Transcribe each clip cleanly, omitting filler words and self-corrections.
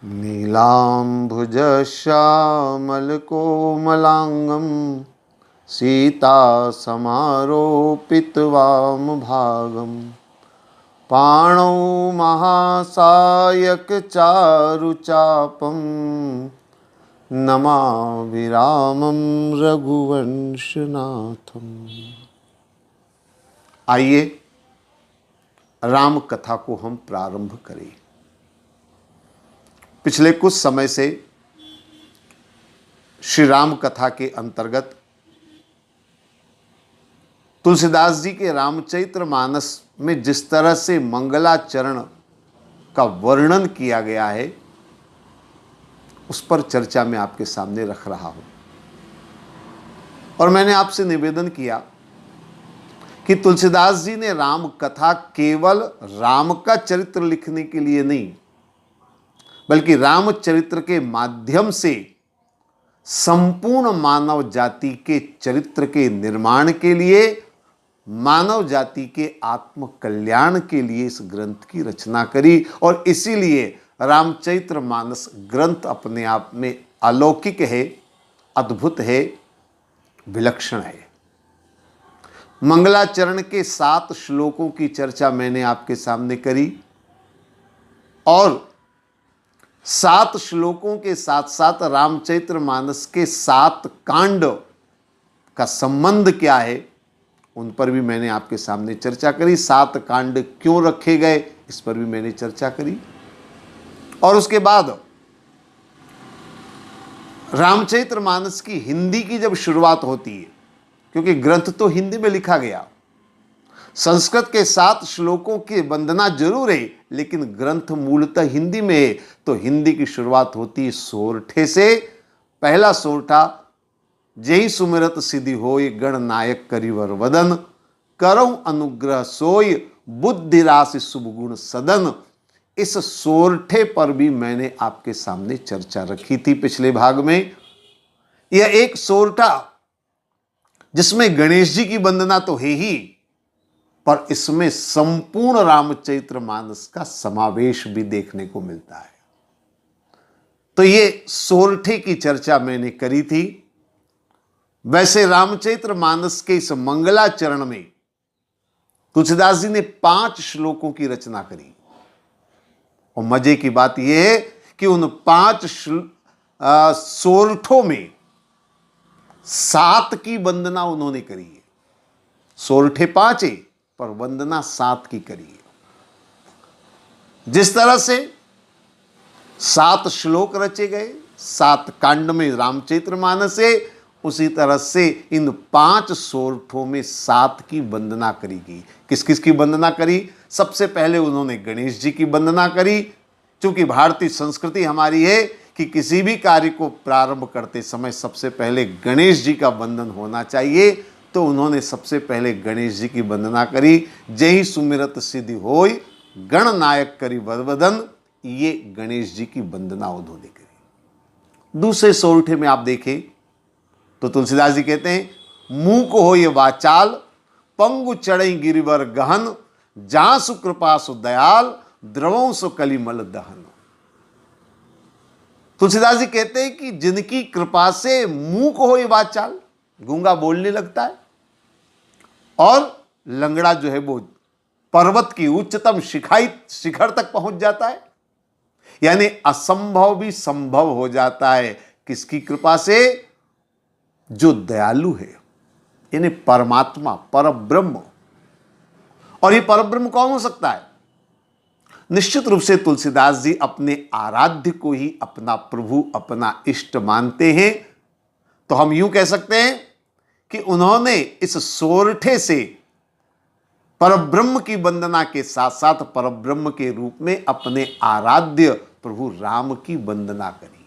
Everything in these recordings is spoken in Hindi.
नीलाम्भुजश्यामलकोमलाङ्गं सीतासमारोपितवामभागं पाणौ महासायकचारुचापं नमामि रामं रघुवंशनाथम्। आइए राम कथा को हम प्रारंभ करें। पिछले कुछ समय से श्री राम कथा के अंतर्गत तुलसीदास जी के रामचरितमानस में जिस तरह से मंगलाचरण का वर्णन किया गया है, उस पर चर्चा मैं आपके सामने रख रहा हूं। और मैंने आपसे निवेदन किया कि तुलसीदास जी ने राम कथा केवल राम का चरित्र लिखने के लिए नहीं, बल्कि रामचरित्र के माध्यम से संपूर्ण मानव जाति के चरित्र के निर्माण के लिए, मानव जाति के आत्म कल्याण के लिए इस ग्रंथ की रचना करी। और इसीलिए रामचरितमानस ग्रंथ अपने आप में अलौकिक है, अद्भुत है, विलक्षण है। मंगलाचरण के 7 श्लोकों की चर्चा मैंने आपके सामने करी और 7 श्लोकों के साथ साथ रामचरितमानस के 7 कांड का संबंध क्या है, उन पर भी मैंने आपके सामने चर्चा करी। 7 कांड क्यों रखे गए, इस पर भी मैंने चर्चा करी। और उसके बाद रामचरितमानस की हिंदी की जब शुरुआत होती है, क्योंकि ग्रंथ तो हिंदी में लिखा गया, संस्कृत के 7 श्लोकों की वंदना जरूर है, लेकिन ग्रंथ मूलतः हिंदी में है। तो हिंदी की शुरुआत होती है सोरठे से। पहला सोरठा, जय सुमिरत सिद्धि होय गणनायक करिवर वदन, करऊं अनुग्रह सोय बुद्धि राशि शुभ गुण सदन। इस सोरठे पर भी मैंने आपके सामने चर्चा रखी थी पिछले भाग में। यह एक सोरठा जिसमें गणेश जी की वंदना तो है ही, पर इसमें संपूर्ण रामचरितमानस का समावेश भी देखने को मिलता है। तो ये सोरठे की चर्चा मैंने करी थी। वैसे रामचरितमानस के इस मंगलाचरण में तुलसीदास जी ने 5 श्लोकों की रचना करी। और मजे की बात यह है कि उन 5 सोरठों में 7 की वंदना उन्होंने करी है। सोरठे 5 है, पर वंदना 7 की करी है। जिस तरह से 7 श्लोक रचे गए, 7 कांड में रामचरितमानस है, उसी तरह से इन 5 सोरठों में 7 की वंदना करी गई। किस किस की वंदना करी? सबसे पहले उन्होंने गणेश जी की वंदना करी। क्योंकि भारतीय संस्कृति हमारी है कि किसी भी कार्य को प्रारंभ करते समय सबसे पहले गणेश जी का वंदन होना चाहिए। तो उन्होंने सबसे पहले गणेश जी की वंदना करी। जय सुमिरत सिद्धि होय गणनायक करि वदन, ये गणेश जी की वंदना उन्होंने करी। दूसरे सोरठे में आप देखें तो तुलसीदास जी कहते हैं, मूक होय वाचाल पंगु चढ़ई गिरिवर गहन, जासु कृपा सु दयाल द्रवों सु कलिमल दहन। तुलसीदास जी कहते हैं कि जिनकी कृपा से मूक होय वाचाल, गूंगा बोलने लगता है, और लंगड़ा जो है वो पर्वत की उच्चतम शिखर तक पहुंच जाता है। यानी असंभव भी संभव हो जाता है। किसकी कृपा से? जो दयालु है, यानी परमात्मा, परब्रह्म। और ये परब्रह्म कौन हो सकता है? निश्चित रूप से तुलसीदास जी अपने आराध्य को ही अपना प्रभु, अपना इष्ट मानते हैं। तो हम यूं कह सकते हैं कि उन्होंने इस सोरठे से परब्रह्म की वंदना के साथ साथ परब्रह्म के रूप में अपने आराध्य प्रभु राम की वंदना करी।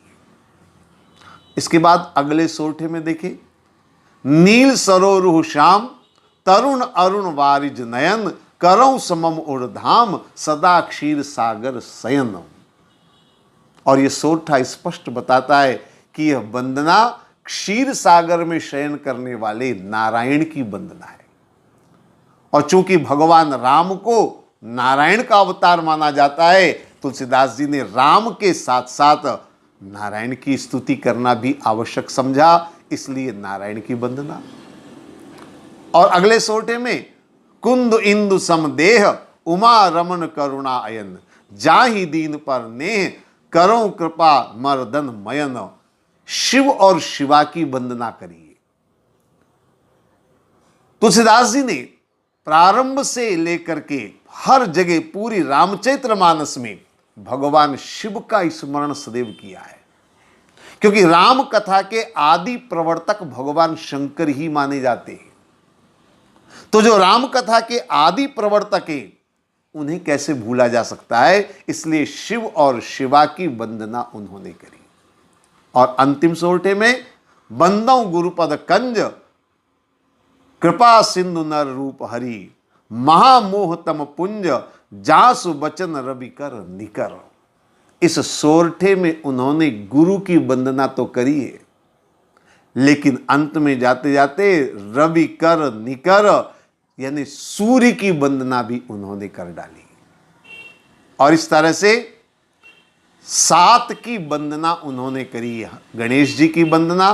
इसके बाद अगले सोरठे में देखें, नील सरोरुह श्याम तरुण अरुण वारिज नयन, करऊं समम उर्धाम सदा क्षीर सागर शयन। और यह सोरठा स्पष्ट बताता है कि यह वंदना क्षीर सागर में शयन करने वाले नारायण की वंदना है। और चूंकि भगवान राम को नारायण का अवतार माना जाता है, तुलसीदास जी ने राम के साथ साथ नारायण की स्तुति करना भी आवश्यक समझा, इसलिए नारायण की वंदना। और अगले सोटे में कुंद इंदु समदेह उमा रमन करुणा अयन, जाहि दीन पर नेह करो कृपा मर्दन मयन। शिव और शिवा की वंदना करिए। तुलसीदास जी ने प्रारंभ से लेकर के हर जगह पूरी रामचरितमानस में भगवान शिव का स्मरण सदैव किया है, क्योंकि राम कथा के आदि प्रवर्तक भगवान शंकर ही माने जाते हैं। तो जो राम कथा के आदि प्रवर्तक हैं, उन्हें कैसे भूला जा सकता है, इसलिए शिव और शिवा की वंदना उन्होंने करी। और अंतिम सोरठे में बंदौ गुरुपद कंज कृपा सिंधु नर रूप हरि, महामोहतम पुंज जासु बचन रवि कर निकर। इस सोरठे में उन्होंने गुरु की वंदना तो करी है, लेकिन अंत में जाते जाते रवि कर निकर यानी सूर्य की वंदना भी उन्होंने कर डाली। और इस तरह से 7 की वंदना उन्होंने करी। गणेश जी की वंदना,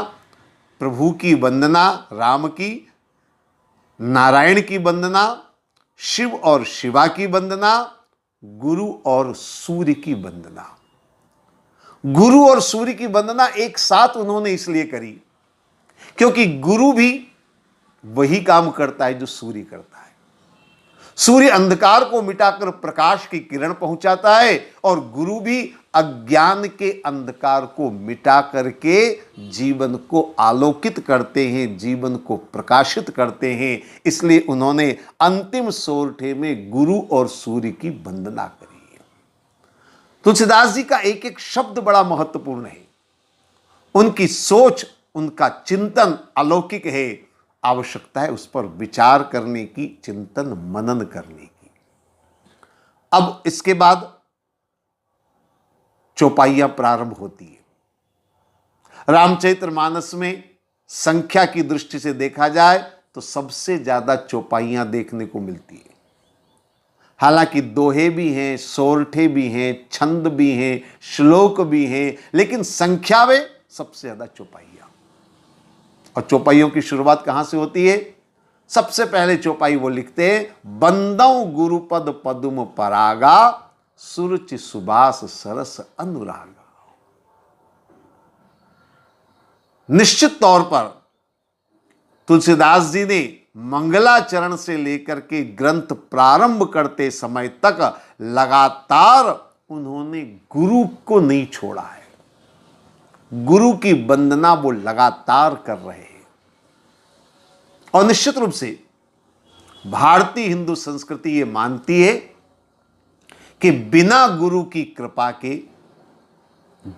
प्रभु की वंदना राम की, नारायण की वंदना, शिव और शिवा की वंदना, गुरु और सूर्य की वंदना। गुरु और सूर्य की वंदना एक साथ उन्होंने इसलिए करी क्योंकि गुरु भी वही काम करता है जो सूर्य करता है। सूर्य अंधकार को मिटाकर प्रकाश की किरण पहुंचाता है, और गुरु भी अज्ञान के अंधकार को मिटा करके जीवन को आलोकित करते हैं, जीवन को प्रकाशित करते हैं। इसलिए उन्होंने अंतिम सोरठे में गुरु और सूर्य की वंदना करी है। तुलसीदास जी का एक एक शब्द बड़ा महत्वपूर्ण है। उनकी सोच, उनका चिंतन अलौकिक है। आवश्यकता है उस पर विचार करने की, चिंतन मनन करने की। अब इसके बाद चौपाइयां प्रारंभ होती है। रामचरितमानस में संख्या की दृष्टि से देखा जाए तो सबसे ज्यादा चौपाइयां देखने को मिलती है। हालांकि दोहे भी हैं, सोरठे भी हैं, छंद भी हैं, श्लोक भी हैं, लेकिन संख्या में सबसे ज्यादा चौपाइयां। और चौपाइयों की शुरुआत कहां से होती है? सबसे पहले चौपाई वो लिखते हैं, बंदौ गुरुपद पदुम परागा, सुरुचि सुबास सरस अनुरागा। निश्चित तौर पर तुलसीदास जी ने मंगलाचरण से लेकर के ग्रंथ प्रारंभ करते समय तक लगातार उन्होंने गुरु को नहीं छोड़ा है। गुरु की वंदना वो लगातार कर रहे हैं। और निश्चित रूप से भारतीय हिंदू संस्कृति ये मानती है कि बिना गुरु की कृपा के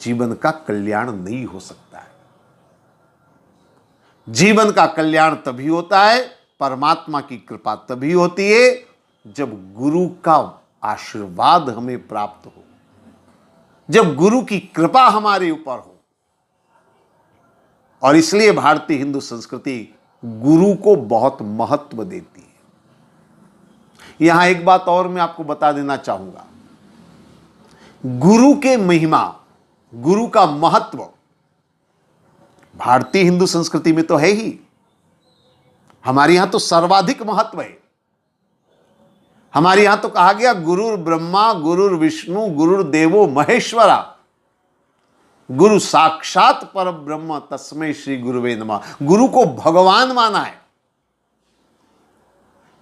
जीवन का कल्याण नहीं हो सकता है। जीवन का कल्याण तभी होता है, परमात्मा की कृपा तभी होती है, जब गुरु का आशीर्वाद हमें प्राप्त हो, जब गुरु की कृपा हमारे ऊपर हो। और इसलिए भारतीय हिंदू संस्कृति गुरु को बहुत महत्व देती है। यहां एक बात और मैं आपको बता देना चाहूंगा, गुरु के महिमा, गुरु का महत्व भारतीय हिंदू संस्कृति में तो है ही। हमारे यहां तो सर्वाधिक महत्व है। हमारे यहां तो कहा गया गुरुर ब्रह्मा गुरुर विष्णु गुरुर देवो महेश्वरा, गुरु साक्षात पर ब्रह्म तस्मै श्री गुरुवे नमः। गुरु को भगवान माना है।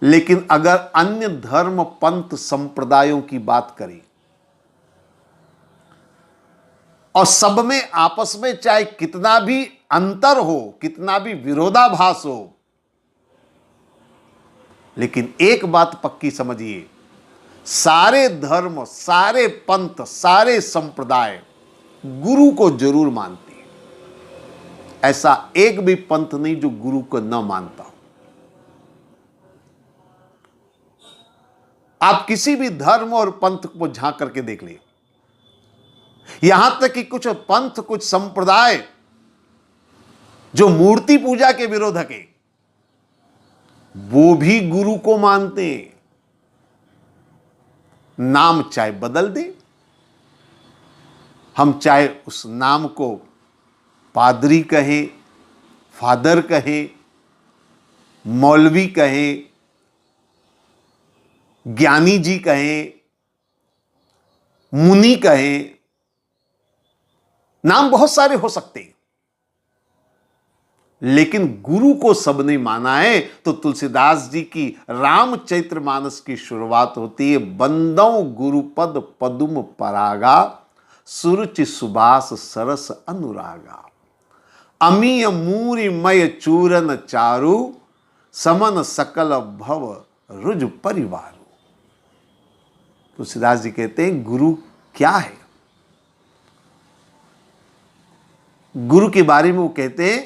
लेकिन अगर अन्य धर्म पंथ संप्रदायों की बात करें और सब में आपस में चाहे कितना भी अंतर हो, कितना भी विरोधाभास हो, लेकिन एक बात पक्की समझिए, सारे धर्म, सारे पंथ, सारे संप्रदाय गुरु को जरूर मानते हैं। ऐसा एक भी पंथ नहीं जो गुरु को न मानता हो। आप किसी भी धर्म और पंथ को झांक करके देख ले, यहां तक कि कुछ पंथ, कुछ संप्रदाय जो मूर्ति पूजा के विरोधक है, वो भी गुरु को मानते हैं। नाम चाहे बदल दे, हम चाहे उस नाम को पादरी कहें, फादर कहें, मौलवी कहें, ज्ञानी जी कहें, मुनि कहें, नाम बहुत सारे हो सकते हैं, लेकिन गुरु को सबने माना है। तो तुलसीदास जी की रामचरितमानस की शुरुआत होती है, बंदौ गुरुपद पदुम परागा, सुरुचि सुबास सरस अनुरागा, अमीय मूरि मय चूरन चारु, समन सकल भव रुज परिवारु। तुलसीदास जी कहते हैं गुरु क्या है। गुरु के बारे में वो कहते हैं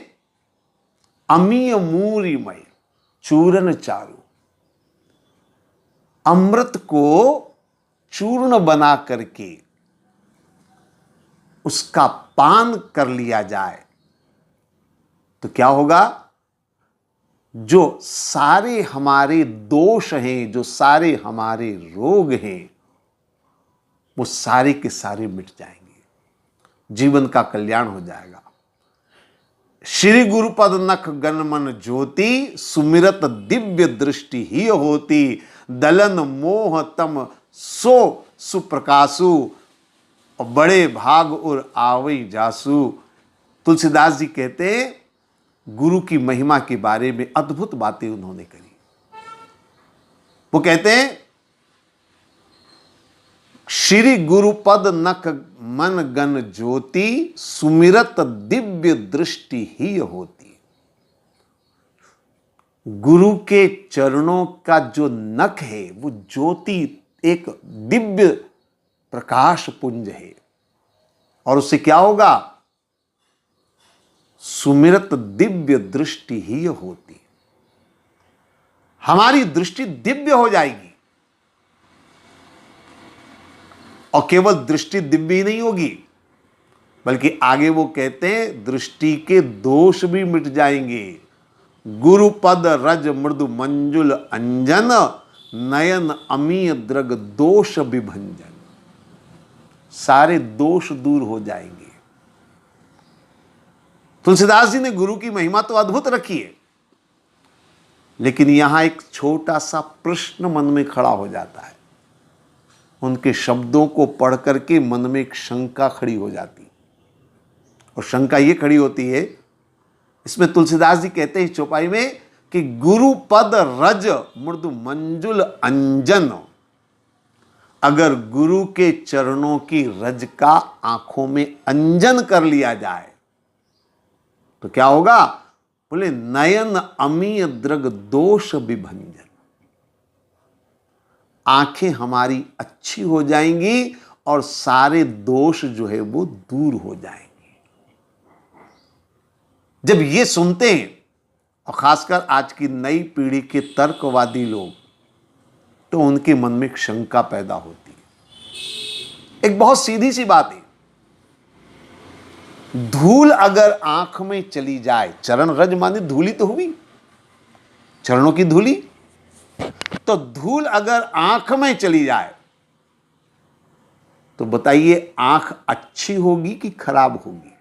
अमीय मूरि मय चूरन चारु, अमृत को चूर्ण बना करके उसका पान कर लिया जाए तो क्या होगा, जो सारे हमारे दोष हैं, जो सारे हमारे रोग हैं, वो सारे के सारे मिट जाएंगे, जीवन का कल्याण हो जाएगा। श्री गुरुपद नख गन मन ज्योति, सुमिरत दिव्य दृष्टि ही होती, दलन मोह तम सो सुप्रकाशु, और बड़े भाग और आवई जासु। तुलसीदास जी कहते हैं गुरु की महिमा के बारे में अद्भुत बातें उन्होंने करी। वो कहते हैं श्री गुरुपद नख मन गन ज्योति, सुमिरत दिव्य दृष्टि ही होती। गुरु के चरणों का जो नख है वो ज्योति, एक दिव्य प्रकाश पुंज है, और उससे क्या होगा, सुमिरत दिव्य दृष्टि ही होती। हमारी दृष्टि दिव्य हो जाएगी, और केवल दृष्टि दिव्य ही नहीं होगी, बल्कि आगे वो कहते हैं दृष्टि के दोष भी मिट जाएंगे। गुरुपद रज मृदु मंजुल अंजन, नयन अमीय द्रग दोष विभंजन। सारे दोष दूर हो जाएंगे। तुलसीदास जी ने गुरु की महिमा तो अद्भुत रखी है, लेकिन यहां एक छोटा सा प्रश्न मन में खड़ा हो जाता है। उनके शब्दों को पढ़ करके मन में एक शंका खड़ी हो जाती, और शंका ये खड़ी होती है, इसमें तुलसीदास जी कहते हैं चौपाई में कि गुरुपद रज मृदु मंजुल अंजन, अगर गुरु के चरणों की रज का आंखों में अंजन कर लिया जाए तो क्या होगा, बोले नयन अमीय द्रग दोष विभंजन। आंखें हमारी अच्छी हो जाएंगी और सारे दोष जो है वो दूर हो जाएंगे। जब ये सुनते हैं, और खासकर आज की नई पीढ़ी के तर्कवादी लोग, तो उनके मन में एक शंका पैदा होती है। एक बहुत सीधी सी बात है, धूल अगर आंख में चली जाए, चरण रज माने धूली तो हुई, चरणों की धूली, तो धूल अगर आंख में चली जाए तो बताइए आंख अच्छी होगी कि खराब होगी?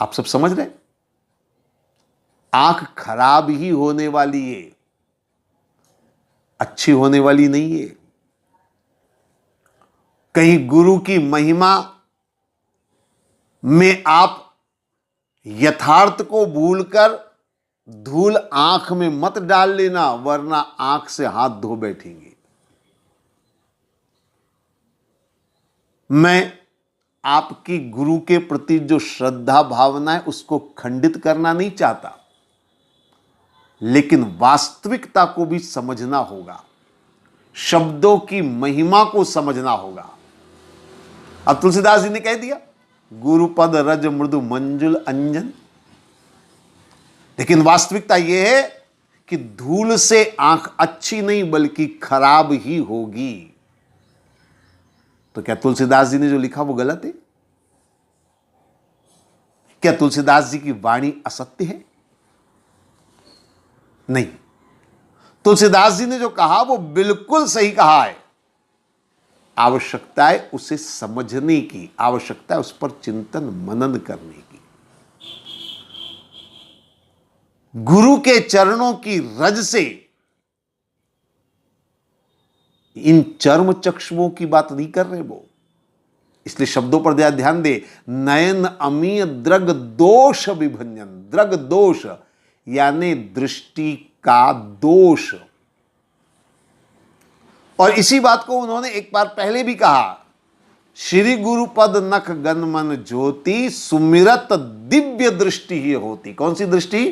आप सब समझ रहे हैं? आंख खराब ही होने वाली है, अच्छी होने वाली नहीं है। कहीं गुरु की महिमा में आप यथार्थ को भूलकर धूल आंख में मत डाल लेना, वरना आंख से हाथ धो बैठेंगे। मैं आपकी गुरु के प्रति जो श्रद्धा भावना है उसको खंडित करना नहीं चाहता, लेकिन वास्तविकता को भी समझना होगा, शब्दों की महिमा को समझना होगा। अब तुलसीदास जी ने कह दिया गुरुपद रज मृदु मंजुल अंजन, लेकिन वास्तविकता यह है कि धूल से आंख अच्छी नहीं बल्कि खराब ही होगी। तो क्या तुलसीदास जी ने जो लिखा वो गलत है? क्या तुलसीदास जी की वाणी असत्य है? नहीं, तुलसीदास जी ने जो कहा वो बिल्कुल सही कहा है। आवश्यकता है उसे समझने की, आवश्यकता है उस पर चिंतन मनन करने की। गुरु के चरणों की रज से इन चर्म चक्षुओं की बात नहीं कर रहे वो, इसलिए शब्दों पर ध्यान दे। नयन अमीय द्रग दोष विभंजन, द्रग दोष यानी दृष्टि का दोष। और इसी बात को उन्होंने एक बार पहले भी कहा, श्री गुरु पद नख गन मन ज्योति सुमिरत दिव्य दृष्टि ही होती। कौन सी दृष्टि?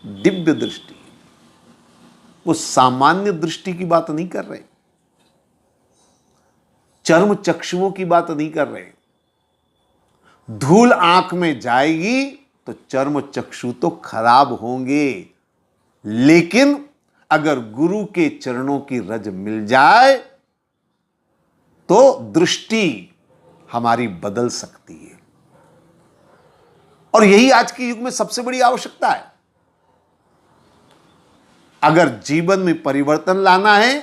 दिव्य दृष्टि। वो सामान्य दृष्टि की बात नहीं कर रहे, चर्म चक्षुओं की बात नहीं कर रहे। धूल आंख में जाएगी तो चर्म चक्षु तो खराब होंगे, लेकिन अगर गुरु के चरणों की रज मिल जाए तो दृष्टि हमारी बदल सकती है। और यही आज के युग में सबसे बड़ी आवश्यकता है। अगर जीवन में परिवर्तन लाना है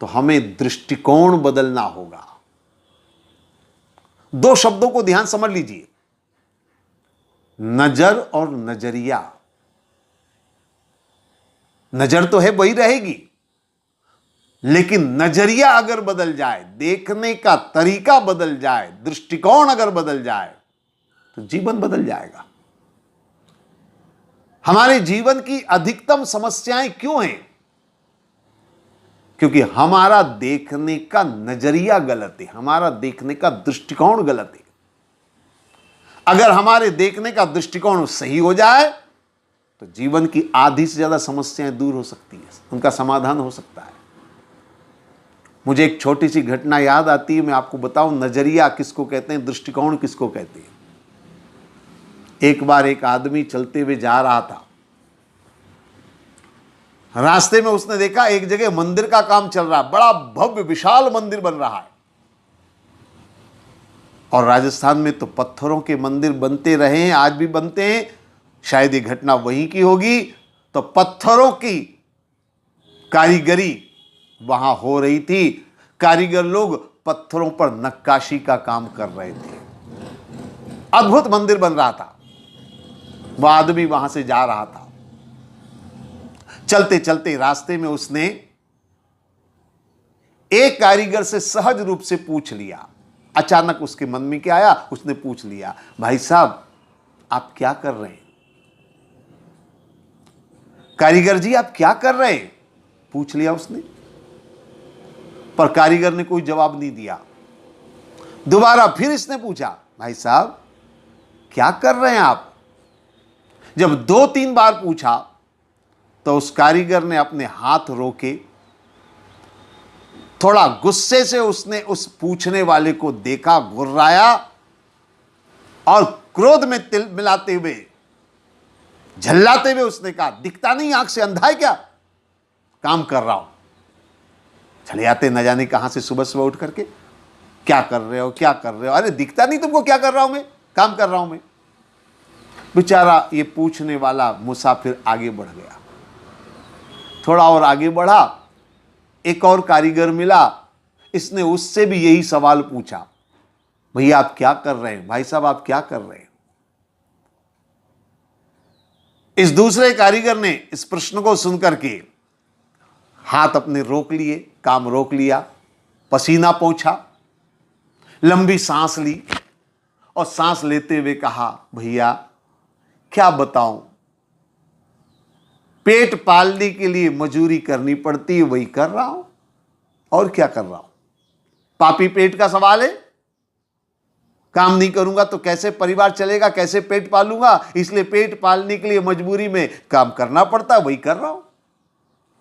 तो हमें दृष्टिकोण बदलना होगा। दो शब्दों को ध्यान समझ लीजिए, नजर और नजरिया। नजर तो है वही रहेगी, लेकिन नजरिया अगर बदल जाए, देखने का तरीका बदल जाए, दृष्टिकोण अगर बदल जाए तो जीवन बदल जाएगा। हमारे जीवन की अधिकतम समस्याएं क्यों हैं? क्योंकि हमारा देखने का नजरिया गलत है, हमारा देखने का दृष्टिकोण गलत है। अगर हमारे देखने का दृष्टिकोण सही हो जाए तो जीवन की आधी से ज्यादा समस्याएं दूर हो सकती है, उनका समाधान हो सकता है। मुझे एक छोटी सी घटना याद आती है, मैं आपको बताऊं नजरिया किसको कहते हैं, दृष्टिकोण किसको कहते हैं। एक बार एक आदमी चलते हुए जा रहा था, रास्ते में उसने देखा एक जगह मंदिर का काम चल रहा है, बड़ा भव्य विशाल मंदिर बन रहा है। और राजस्थान में तो पत्थरों के मंदिर बनते रहे हैं, आज भी बनते हैं, शायद ये घटना वहीं की होगी। तो पत्थरों की कारीगरी वहां हो रही थी, कारीगर लोग पत्थरों पर नक्काशी का काम कर रहे थे। अद्भुत मंदिर बन रहा था, वह आदमी वहां से जा रहा था। चलते चलते रास्ते में उसने एक कारीगर से सहज रूप से पूछ लिया, अचानक उसके मन में क्या आया, उसने पूछ लिया, भाई साहब आप क्या कर रहे हैं? कारीगर जी आप क्या कर रहे हैं? पूछ लिया उसने, पर कारीगर ने कोई जवाब नहीं दिया। दोबारा फिर इसने पूछा, भाई साहब क्या कर रहे हैं आप? जब 2-3 बार पूछा तो उस कारीगर ने अपने हाथ रोके, थोड़ा गुस्से से उसने उस पूछने वाले को देखा, गुर्राया और क्रोध में तिल मिलाते हुए, झल्लाते हुए उसने कहा, दिखता नहीं आंख से, अंधा है क्या? काम कर रहा हूं। चले आते न जाने कहां से सुबह सुबह उठ करके, क्या कर रहे हो, क्या कर रहे हो? अरे दिखता नहीं तुमको, क्या कर रहा हूं मैं? काम कर रहा हूं मैं। बेचारा ये पूछने वाला मुसाफिर आगे बढ़ गया, थोड़ा और आगे बढ़ा, एक और कारीगर मिला, इसने उससे भी यही सवाल पूछा, भैया आप क्या कर रहे हैं? भाई साहब आप क्या कर रहे हैं? इस दूसरे कारीगर ने इस प्रश्न को सुनकर के हाथ अपने रोक लिए, काम रोक लिया, पसीना पोंछा, लंबी सांस ली और सांस लेते हुए कहा, भैया क्या बताऊं, पेट पालने के लिए मजूरी करनी पड़ती है, वही कर रहा हूं, और क्या कर रहा हूं? पापी पेट का सवाल है, काम नहीं करूंगा तो कैसे परिवार चलेगा, कैसे पेट पालूंगा, इसलिए पेट पालने के लिए मजबूरी में काम करना पड़ता है, वही कर रहा हूं।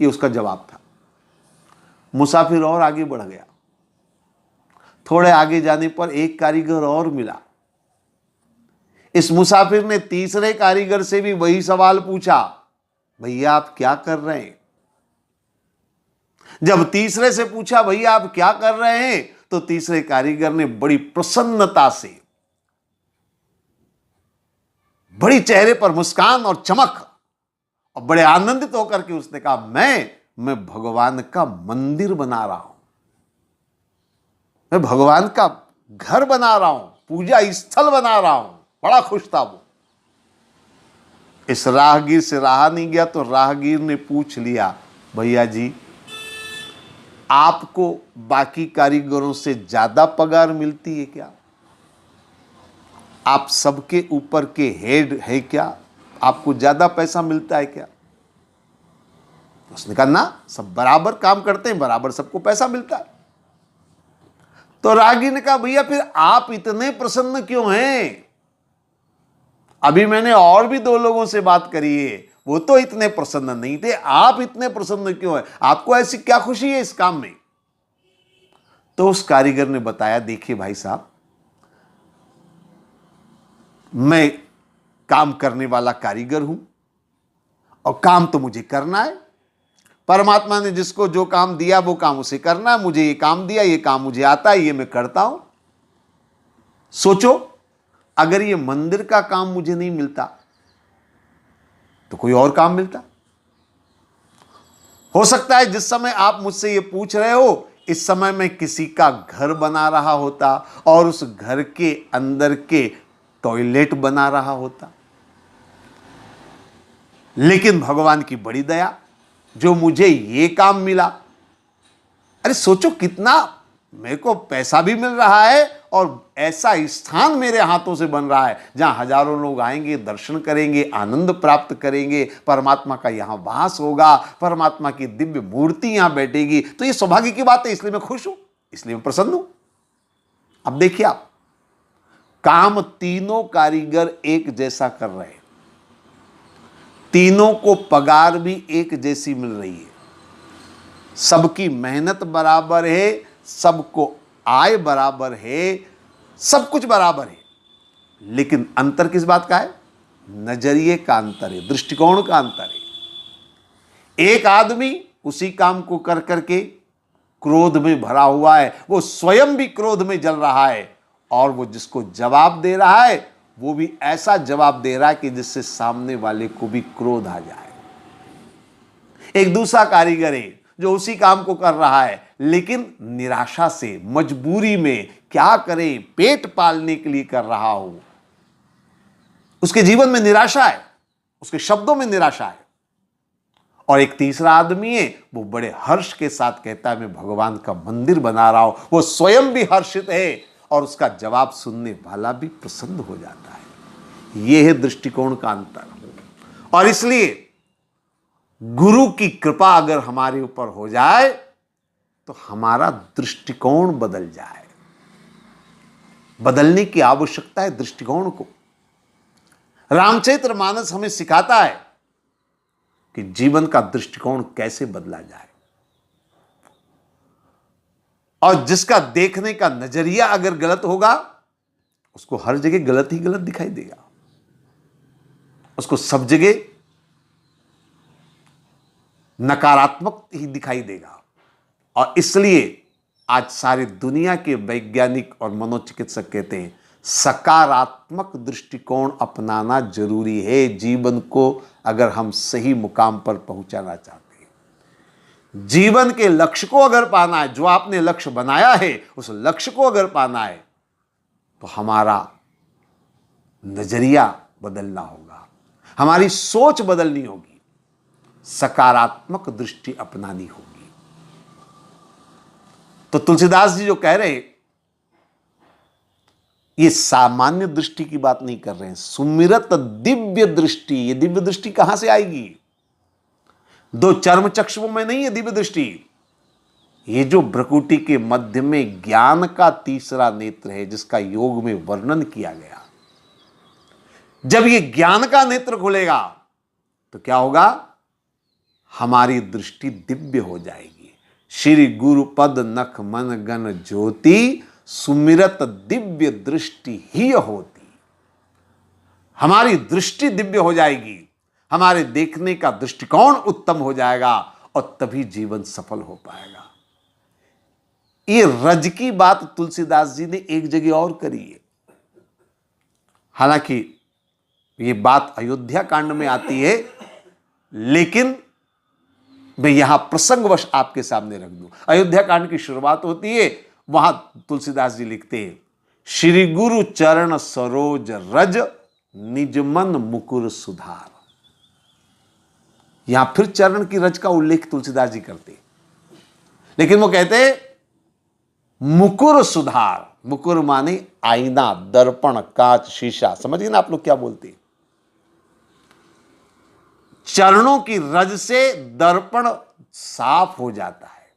ये उसका जवाब था। मुसाफिर और आगे बढ़ गया, थोड़े आगे जाने पर एक कारीगर और मिला। इस मुसाफिर ने तीसरे कारीगर से भी वही सवाल पूछा, भैया आप क्या कर रहे हैं? जब तीसरे से पूछा भैया आप क्या कर रहे हैं, तो तीसरे कारीगर ने बड़ी प्रसन्नता से, बड़ी चेहरे पर मुस्कान और चमक और बड़े आनंदित होकर के उसने कहा, मैं भगवान का मंदिर बना रहा हूं। मैं भगवान का घर बना रहा हूं, पूजा स्थल बना रहा हूं। बड़ा खुश था वो। इस राहगीर से रहा नहीं गया तो राहगीर ने पूछ लिया, भैया जी आपको बाकी कारीगरों से ज्यादा पगार मिलती है क्या? आप सबके ऊपर के हेड है क्या? आपको ज्यादा पैसा मिलता है क्या? उसने कहा ना, सब बराबर काम करते हैं, बराबर सबको पैसा मिलता है। तो राहगीर ने कहा, भैया फिर आप इतने प्रसन्न क्यों हैं? अभी मैंने और भी 2 लोगों से बात करी है, वो तो इतने प्रसन्न नहीं थे, आप इतने प्रसन्न क्यों हैं? आपको ऐसी क्या खुशी है इस काम में? तो उस कारीगर ने बताया, देखिए भाई साहब, मैं काम करने वाला कारीगर हूं और काम तो मुझे करना है। परमात्मा ने जिसको जो काम दिया वो काम उसे करना है। मुझे ये काम दिया, ये काम मुझे आता है, ये मैं करता हूं। सोचो, अगर ये मंदिर का काम मुझे नहीं मिलता तो कोई और काम मिलता। हो सकता है जिस समय आप मुझसे ये पूछ रहे हो, इस समय मैं किसी का घर बना रहा होता और उस घर के अंदर के टॉयलेट बना रहा होता। लेकिन भगवान की बड़ी दया, जो मुझे ये काम मिला। अरे सोचो, कितना मेरे को पैसा भी मिल रहा है और ऐसा स्थान मेरे हाथों से बन रहा है जहां हजारों लोग आएंगे, दर्शन करेंगे, आनंद प्राप्त करेंगे, परमात्मा का यहां वास होगा, परमात्मा की दिव्य मूर्ति यहां बैठेगी। तो ये सौभाग्य की बात है, इसलिए मैं खुश हूं, इसलिए मैं प्रसन्न हूं। अब देखिए आप, काम तीनों कारीगर एक जैसा कर रहे हैं, तीनों को पगार भी एक जैसी मिल रही है, सबकी मेहनत बराबर है, सबको आय बराबर है, सब कुछ बराबर है। लेकिन अंतर किस बात का है? नजरिए का अंतर है, दृष्टिकोण का अंतर है। एक आदमी उसी काम को कर करके क्रोध में भरा हुआ है, वो स्वयं भी क्रोध में जल रहा है, और वो जिसको जवाब दे रहा है वो भी ऐसा जवाब दे रहा है कि जिससे सामने वाले को भी क्रोध आ जाए। एक दूसरा कारीगर है जो उसी काम को कर रहा है, लेकिन निराशा से, मजबूरी में, क्या करे, पेट पालने के लिए कर रहा हो। उसके जीवन में निराशा है, उसके शब्दों में निराशा है। और एक तीसरा आदमी है, वो बड़े हर्ष के साथ कहता है मैं भगवान का मंदिर बना रहा हूं। वो स्वयं भी हर्षित है और उसका जवाब सुनने वाला भी प्रसन्न हो जाता है। यह है दृष्टिकोण का अंतर। और इसलिए गुरु की कृपा अगर हमारे ऊपर हो जाए तो हमारा दृष्टिकोण बदल जाए। बदलने की आवश्यकता है दृष्टिकोण को। रामचरितमानस हमें सिखाता है कि जीवन का दृष्टिकोण कैसे बदला जाए। और जिसका देखने का नजरिया अगर गलत होगा, उसको हर जगह गलत ही गलत दिखाई देगा, उसको सब जगह नकारात्मक ही दिखाई देगा। और इसलिए आज सारी दुनिया के वैज्ञानिक और मनोचिकित्सक कहते हैं सकारात्मक दृष्टिकोण अपनाना जरूरी है जीवन को, अगर हम सही मुकाम पर पहुंचाना चाहते हैं। जीवन के लक्ष्य को अगर पाना है, जो आपने लक्ष्य बनाया है उस लक्ष्य को अगर पाना है, तो हमारा नजरिया बदलना होगा, हमारी सोच बदलनी होगी, सकारात्मक दृष्टि अपनानी होगी। तो तुलसीदास जी जो कह रहे, ये सामान्य दृष्टि की बात नहीं कर रहे हैं, सुमिरत दिव्य दृष्टि। ये दिव्य दृष्टि कहां से आएगी? 2 चर्म चक्षुओं में नहीं है दिव्य दृष्टि। ये जो भ्रकुटी के मध्य में ज्ञान का तीसरा नेत्र है, जिसका योग में वर्णन किया गया, जब ये ज्ञान का नेत्र खुलेगा तो क्या होगा? हमारी दृष्टि दिव्य हो जाएगी। श्री गुरु पद नख मन गण ज्योति, सुमिरत दिव्य दृष्टि ही होती। हमारी दृष्टि दिव्य हो जाएगी, हमारे देखने का दृष्टिकोण उत्तम हो जाएगा, और तभी जीवन सफल हो पाएगा। ये रज की बात तुलसीदास जी ने एक जगह और करी है। हालांकि ये बात अयोध्या कांड में आती है, लेकिन मैं यहां प्रसंगवश आपके सामने रख दूं। अयोध्या कांड की शुरुआत होती है वहां तुलसीदास जी लिखते हैं, श्री गुरु चरण सरोज रज निज मन मुकुर सुधार। यहां फिर चरण की रज का उल्लेख तुलसीदास जी करते, लेकिन वो कहते मुकुर सुधार। मुकुर माने आईना, दर्पण, कांच, शीशा। समझिए ना आप लोग क्या बोलते हैं। चरणों की रज से दर्पण साफ हो जाता है।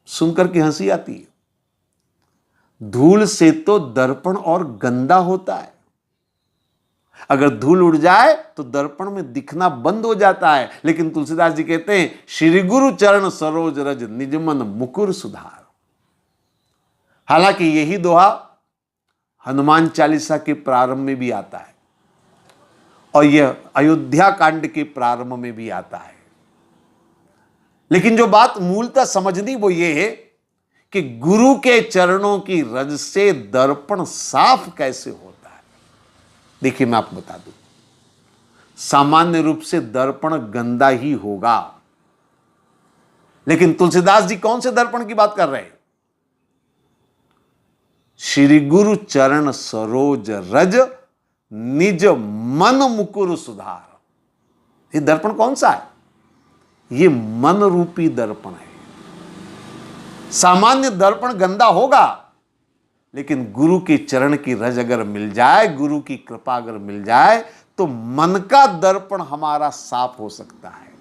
सुनकर के हंसी आती है। धूल से तो दर्पण और गंदा होता है। अगर धूल उड़ जाए तो दर्पण में दिखना बंद हो जाता है, लेकिन तुलसीदास जी कहते हैं श्री गुरु चरण सरोज रज निज मन मुकुर सुधार। हालांकि यही दोहा हनुमान चालीसा के प्रारंभ में भी आता है और यह अयोध्या कांड के प्रारंभ में भी आता है, लेकिन जो बात मूलतः समझनी वो ये है कि गुरु के चरणों की रज से दर्पण साफ कैसे होता है। देखिए मैं आपको बता दूं, सामान्य रूप से दर्पण गंदा ही होगा, लेकिन तुलसीदास जी कौन से दर्पण की बात कर रहे हैं? श्री गुरु चरण सरोज रज निज मन मुकुर सुधार। ये दर्पण कौन सा है? ये मन रूपी दर्पण है। सामान्य दर्पण गंदा होगा, लेकिन गुरु के चरण की रज अगर मिल जाए, गुरु की कृपा अगर मिल जाए, तो मन का दर्पण हमारा साफ हो सकता है,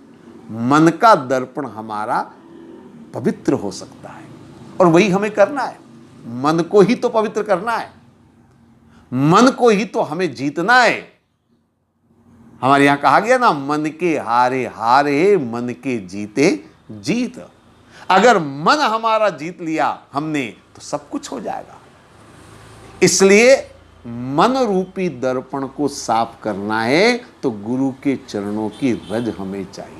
मन का दर्पण हमारा पवित्र हो सकता है। और वही हमें करना है। मन को ही तो पवित्र करना है, मन को ही तो हमें जीतना है। हमारे यहां कहा गया ना, मन के हारे हारे मन के जीते जीत। अगर मन हमारा जीत लिया हमने तो सब कुछ हो जाएगा। इसलिए मन रूपी दर्पण को साफ करना है तो गुरु के चरणों की रज हमें चाहिए।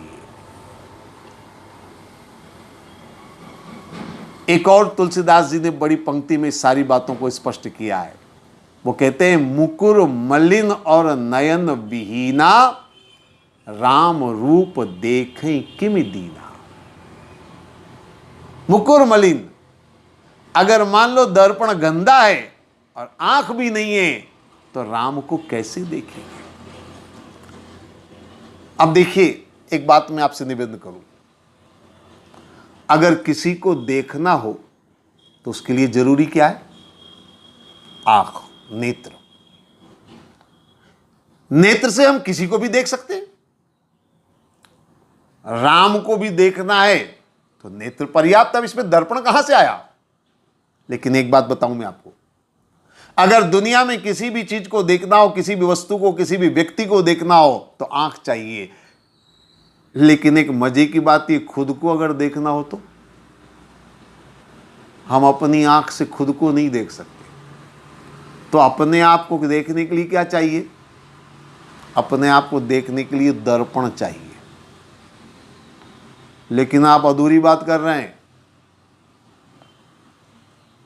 एक और तुलसीदास जी ने बड़ी पंक्ति में सारी बातों को स्पष्ट किया है। वो कहते हैं मुकुर मलिन और नयन विहीना, राम रूप देखें किम दीना। मुकुर मलिन, अगर मान लो दर्पण गंदा है और आंख भी नहीं है तो राम को कैसे देखेंगे? अब देखिए, एक बात मैं आपसे निवेदन करूं, अगर किसी को देखना हो तो उसके लिए जरूरी क्या है? आंख, नेत्र। नेत्र से हम किसी को भी देख सकते हैं। राम को भी देखना है तो नेत्र पर्याप्त। अब इसमें दर्पण कहां से आया? लेकिन एक बात बताऊं मैं आपको, अगर दुनिया में किसी भी चीज को देखना हो, किसी भी वस्तु को, किसी भी व्यक्ति को देखना हो तो आंख चाहिए। लेकिन एक मजे की बात, ये खुद को अगर देखना हो तो हम अपनी आंख से खुद को नहीं देख सकते। तो अपने आप को देखने के लिए क्या चाहिए? अपने आप को देखने के लिए दर्पण चाहिए। लेकिन आप अधूरी बात कर रहे हैं।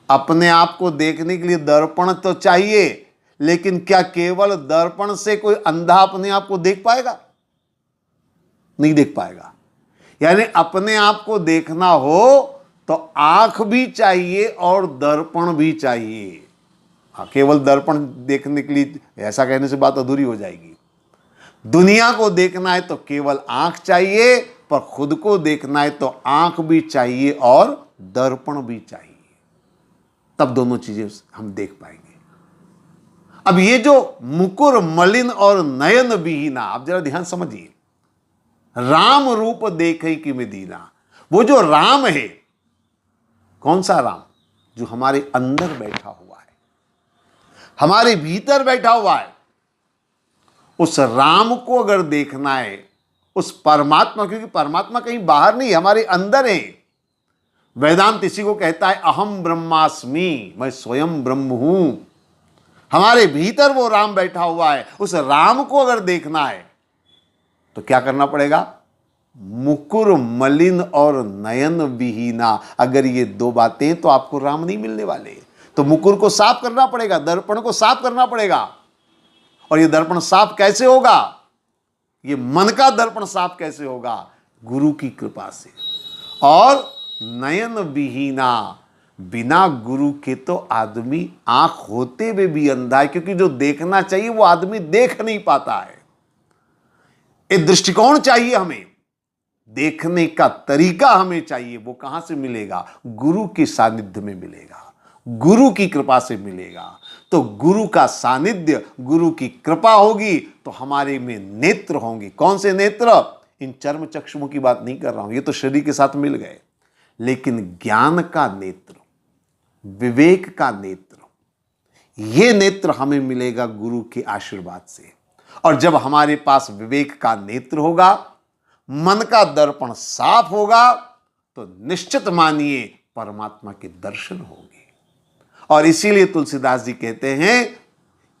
अपने आप को देखने के लिए दर्पण तो चाहिए, लेकिन क्या केवल दर्पण से कोई अंधा अपने आप को देख पाएगा? नहीं देख पाएगा। यानी अपने आप को देखना हो तो आंख भी चाहिए और दर्पण भी चाहिए। केवल दर्पण देखने के लिए ऐसा कहने से बात अधूरी हो जाएगी। दुनिया को देखना है तो केवल आंख चाहिए, पर खुद को देखना है तो आंख भी चाहिए और दर्पण भी चाहिए। तब दोनों चीजें हम देख पाएंगे। अब ये जो मुकुर मलिन और नयन विहीना, आप जरा ध्यान समझिए, राम रूप देखे कि दीना। वो जो राम है, कौन सा राम? जो हमारे अंदर बैठा हुआ है, हमारे भीतर बैठा हुआ है। उस राम को अगर देखना है, उस परमात्मा, क्योंकि परमात्मा कहीं बाहर नहीं, हमारे अंदर है। वेदांत इसी को कहता है अहम ब्रह्मास्मि, मैं स्वयं ब्रह्म हूं। हमारे भीतर वो राम बैठा हुआ है। उस राम को अगर देखना है तो क्या करना पड़ेगा? मुकुर मलिन और नयन विहीना। अगर ये दो बातें, तो आपको राम नहीं मिलने वाले। तो मुकुर को साफ करना पड़ेगा, दर्पण को साफ करना पड़ेगा। और ये दर्पण साफ कैसे होगा? ये मन का दर्पण साफ कैसे होगा? गुरु की कृपा से। और नयन विहीना, बिना गुरु के तो आदमी आंख होते हुए भी अंधा है, क्योंकि जो देखना चाहिए वो आदमी देख नहीं पाता है। एक दृष्टिकोण चाहिए हमें, देखने का तरीका हमें चाहिए। वो कहां से मिलेगा? गुरु के सानिध्य में मिलेगा, गुरु की कृपा से मिलेगा। तो गुरु का सानिध्य, गुरु की कृपा होगी तो हमारे में नेत्र होंगे। कौन से नेत्र? इन चर्म चक्षुओं की बात नहीं कर रहा हूं, ये तो शरीर के साथ मिल गए, लेकिन ज्ञान का नेत्र, विवेक का नेत्र, ये नेत्र हमें मिलेगा गुरु के आशीर्वाद से। और जब हमारे पास विवेक का नेत्र होगा, मन का दर्पण साफ होगा, तो निश्चित मानिए परमात्मा के दर्शन होंगे। और इसीलिए तुलसीदास जी कहते हैं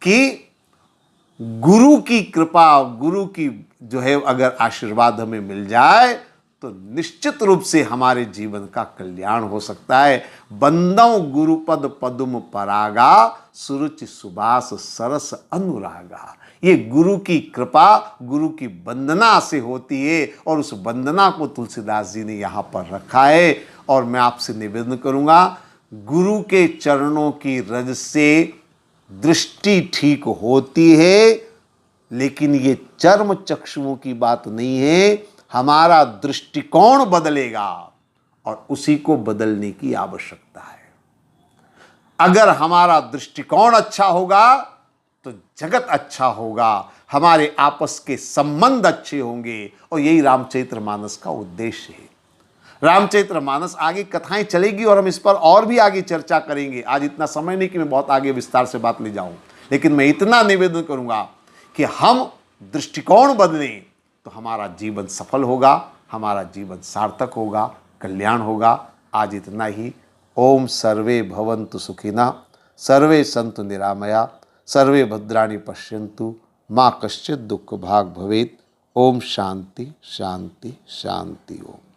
कि गुरु की कृपा, गुरु की जो है अगर आशीर्वाद हमें मिल जाए तो निश्चित रूप से हमारे जीवन का कल्याण हो सकता है। बंदौ गुरुपद पदुम परागा, सुरुचि सुबास सरस अनुरागा। ये गुरु की कृपा, गुरु की वंदना से होती है, और उस वंदना को तुलसीदास जी ने यहाँ पर रखा है। और मैं आपसे निवेदन करूँगा, गुरु के चरणों की रज से दृष्टि ठीक होती है, लेकिन ये चर्म चक्षुओं की बात नहीं है। हमारा दृष्टिकोण बदलेगा और उसी को बदलने की आवश्यकता है। अगर हमारा दृष्टिकोण अच्छा होगा तो जगत अच्छा होगा, हमारे आपस के संबंध अच्छे होंगे। और यही रामचरितमानस का उद्देश्य है। रामचरितमानस आगे कथाएं चलेगी और हम इस पर और भी आगे चर्चा करेंगे। आज इतना समय नहीं कि मैं बहुत आगे विस्तार से बात ले जाऊं, लेकिन मैं इतना निवेदन करूंगा कि हम दृष्टिकोण बदलें तो हमारा जीवन सफल होगा, हमारा जीवन सार्थक होगा, कल्याण होगा। आज इतना ही। ओम सर्वे भवन्तु सुखिनः, सर्वे सन्तु निरामया, सर्वे भद्राणि पश्यन्तु, मा कश्चित् दुःख भाग् भवेत्। ओम शांति शांति शांति। ओम।